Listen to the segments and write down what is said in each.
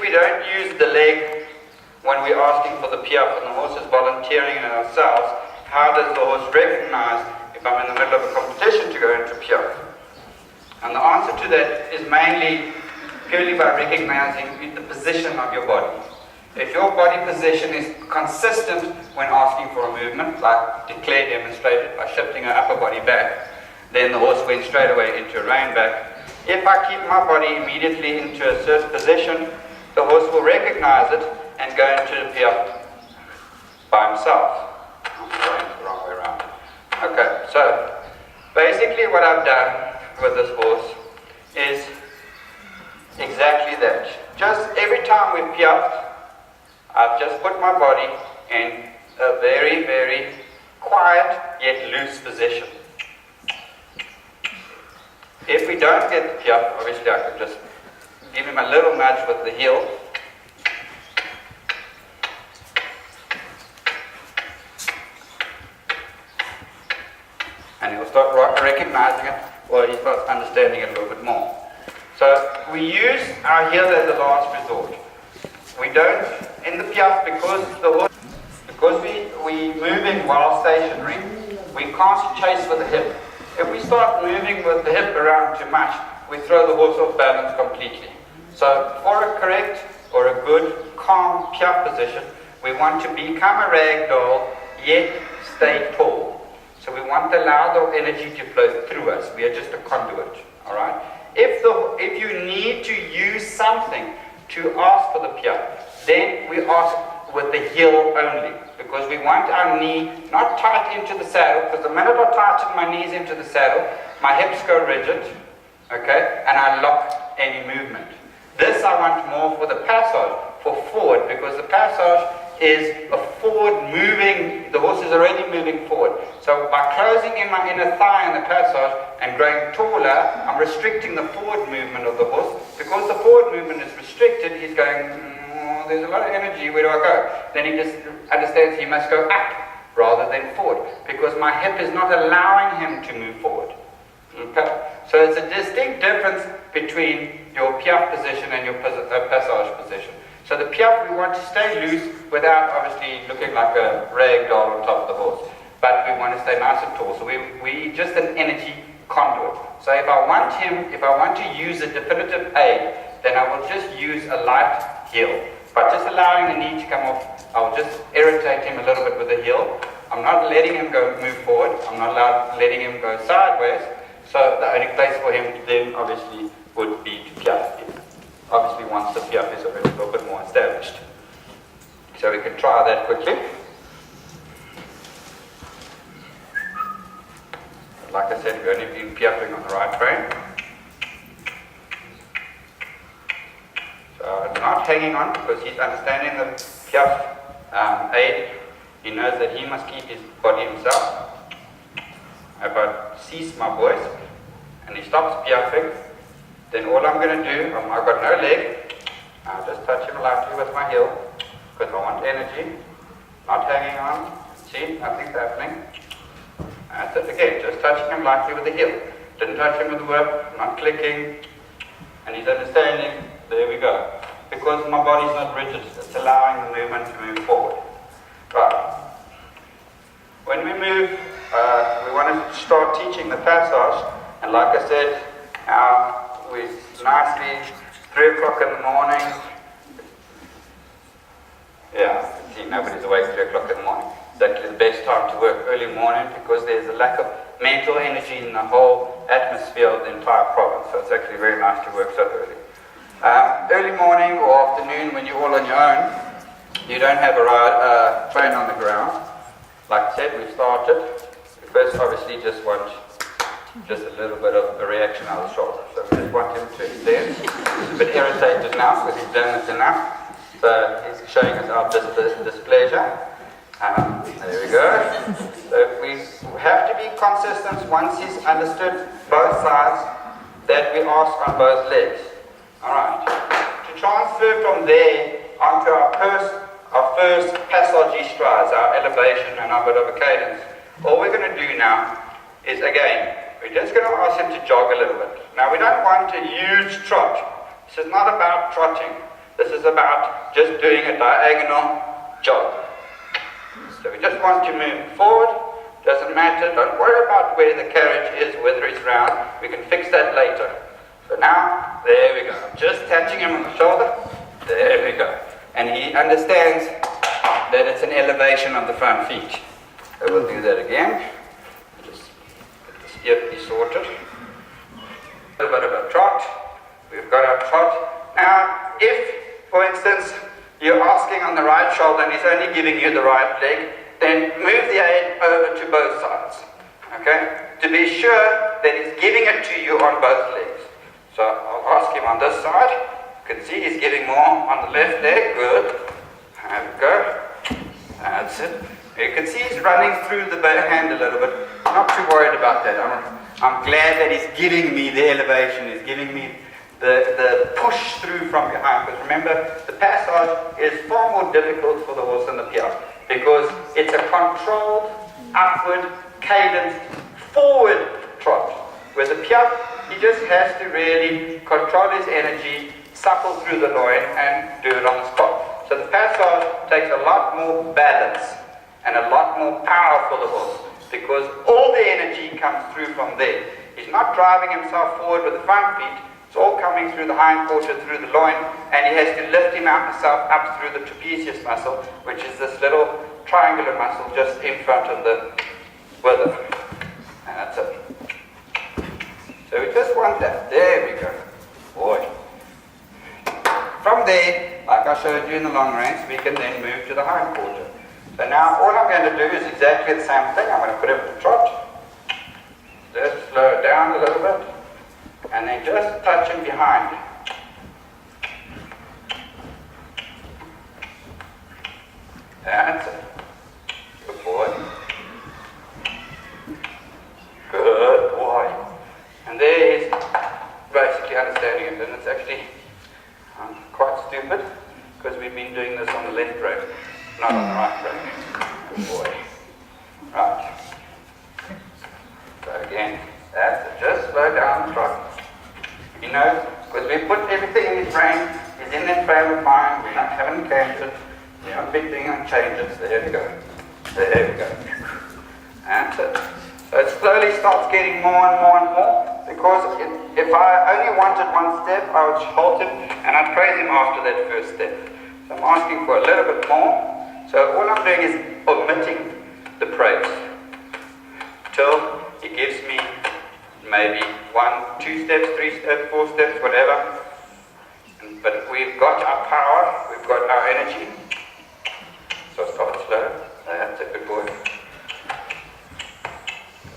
we don't use the leg when we're asking for the piaffe and the horse is volunteering in ourselves, how does the horse recognize if I'm in the middle of a competition to go into piaffe? And the answer to that is mainly purely by recognizing the position of your body. If your body position is consistent when asking for a movement, like Declare demonstrated by shifting her upper body back, then the horse went straight away into a rein back. If I keep my body immediately into a certain position, the horse will recognize it and go into the piaffe by himself. I'm going the wrong way around. Okay, so basically what I've done with this horse is exactly that. Just every time we've piaffed, I've just put my body in a very, very quiet yet loose position. If we don't get the piaffe, obviously I could just give him a little nudge with the heel. And he'll start recognizing it, or he starts understanding it a little bit more. So we use our heel as a last resort. We don't, in the piaffe, because we moving while stationary, we can't chase with the hip. If we start moving with the hip around too much, we throw the horse off balance completely. So for a correct or a good, calm piaffe position, we want to become a ragdoll, yet stay tall. So we want to allow the energy to flow through us. We are just a conduit, all right? If you need to use something to ask for the piaffe, then we ask with the heel only, because we want our knee not tight into the saddle, because the minute I tighten my knees into the saddle, my hips go rigid, okay, and I lock any movement. This I want more for the passage, for forward, because the passage is a forward moving, the horse is already moving forward. So by closing in my inner thigh in the passage and growing taller, I'm restricting the forward movement of the horse. Because the forward movement is restricted, he's going, there's a lot of energy, where do I go? Then he just understands he must go up rather than forward, because my hip is not allowing him to move forward. Okay? So it's a distinct difference between your piaffe position and your passage position. So the piaffe, we want to stay loose without obviously looking like a rag doll on top of the horse. But we want to stay nice and tall. So we just an energy conduit. So if I want to use a definitive aid, then I will just use a light heel. By just allowing the knee to come off, I'll just irritate him a little bit with the heel. I'm not letting him move forward. I'm not letting him go sideways. So the only place for him to then obviously would be to piaffe. Obviously once the piaffe is already a little bit more established. So we can try that quickly. Like I said, we've only been piaffing on the right rein. So I'm not hanging on, because he's understanding the piaffe aid. He knows that he must keep his body himself. If I cease my voice and he stops piaffing, then all I'm going to do, I've got no leg, I'll just touch him lightly with my heel, because I want energy, not hanging on. See, nothing's happening. That's it again, just touching him lightly with the heel. Didn't touch him with the whip, not clicking, and he's understanding. There we go. Because my body's not rigid, it's allowing the movement to move forward. Right. When we move, we want to start teaching the passage, and like I said, we nicely, 3 o'clock in the morning. Yeah, see, nobody's awake 3 o'clock in the morning. It's actually the best time to work early morning, because there's a lack of mental energy in the whole atmosphere of the entire province. So it's actually very nice to work so early. Early morning or afternoon, when you're all on your own, you don't have a train on the ground. Like I said, we've started. We first obviously just want just a little bit of a reaction on the shoulder. So we just want him to extend. He's a bit irritated now because he's done it enough. So he's showing us our displeasure. There we go. So we have to be consistent once he's understood both sides, that we ask on both legs. Alright. To transfer from there onto our first passage strides, our elevation and our bit of a cadence, all we're going to do now is, again, we're just going to ask him to jog a little bit. Now we don't want a huge trot. This is not about trotting. This is about just doing a diagonal job. So we just want to move forward. Doesn't matter. Don't worry about where the carriage is, whether it's round. We can fix that later. So now, there we go. Just touching him on the shoulder. There we go. And he understands that it's an elevation of the front feet. So we'll do that again. Just get this earpiece sorted. A little bit of a trot. We've got our trot. Now, if, for instance, you're asking on the right shoulder and he's only giving you the right leg, then move the aid over to both sides. Okay? To be sure that he's giving it to you on both legs. So I'll ask him on this side. You can see he's giving more on the left leg. Good. There we go. That's it. You can see he's running through the hand a little bit. I'm not too worried about that. I'm glad that he's giving me the elevation. He's giving me the push through from behind. Because remember, the passage is far more difficult for the horse than the Piaffe, because it's a controlled, upward, cadenced, forward trot. Where the Piaffe, he just has to really control his energy, supple through the loin, and do it on the spot. So the passage takes a lot more balance and a lot more power for the horse, because all the energy comes through from there. He's not driving himself forward with the front feet. It's all coming through the hind quarter, through the loin, and he has to lift himself up through the trapezius muscle, which is this little triangular muscle just in front of the wither. And that's it. So we just want that. There we go. Boy. From there, like I showed you in the long range, we can then move to the hind quarter. So now all I'm going to do is exactly the same thing. I'm going to put him to trot. Just slow it down a little bit. And then just touch him behind. That's it. Good boy. Good boy. And there he's basically understanding it. And it's actually quite stupid, because we've been doing this on the left rein, not on the right rein. Good boy. Right. So again, that's it. Just slow down the trot. He knows, because we put everything in his brain. He's in that frame of mind. We haven't changed it. We haven't been doing on changes. There we go. There we go. That's it. So it slowly starts getting more and more and more, because if I only wanted one step, I would hold him and I'd praise him after that first step. So I'm asking for a little bit more. So all I'm doing is omitting the praise till he gives me maybe 1, 2 steps, 3 steps, 4 steps, whatever. But we've got our power, we've got our energy. So start slow. That's a good boy.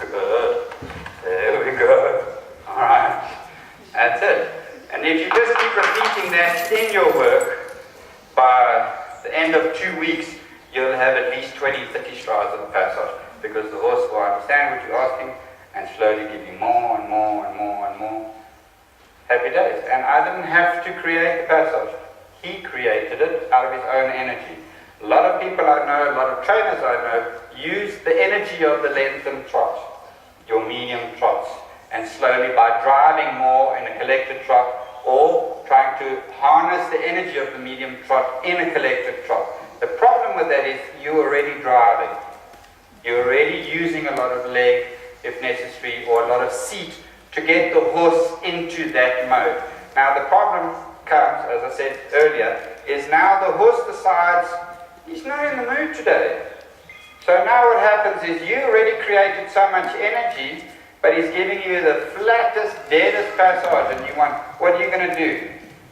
Good. There we go. Alright. That's it. And if you just keep repeating that in your work, by the end of 2 weeks, you'll have at least 20, 30 strides of the passage, because the horse will understand what you're asking and slowly give you more and more and more and more. Happy days. And I didn't have to create the passage. He created it out of his own energy. A lot of people I know, a lot of trainers I know, use the energy of the lengthened trot, your medium trots, and slowly by driving more in a collected trot, or trying to harness the energy of the medium trot in a collected trot. The problem with that is you're already driving. You're already using a lot of leg, if necessary, or a lot of seat to get the horse into that mode. Now the problem comes, as I said earlier, is now the horse decides he's not in the mood today. So now what happens is you already created so much energy, but he's giving you the flattest, deadest passage, and you want, what are you going to do?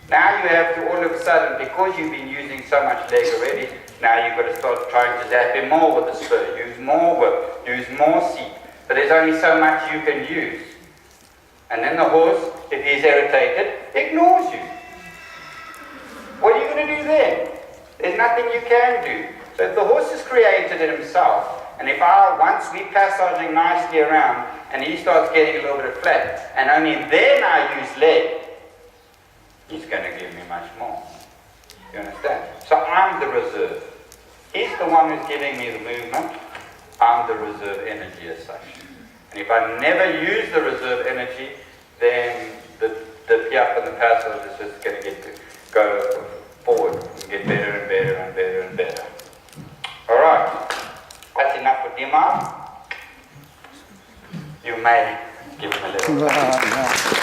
Now you have to all of a sudden, because you've been using so much leg already, now you've got to start trying to zap him more with the spur, use more whip, use more seat. But there's only so much you can use. And then the horse, if he's irritated, ignores you. What are you going to do then? There's nothing you can do. So if the horse has created it himself, and if once we passaging nicely around, and he starts getting a little bit of flat, and only then I use leg, he's going to give me much more. You understand? So I'm the reserve. He's the one who's giving me the movement. I'm the reserve energy as such. And if I never use the reserve energy, then the Piaffe and the passage is just going to go forward and get better and better and better and better. Alright, that's enough for Dimar. You may give him a little.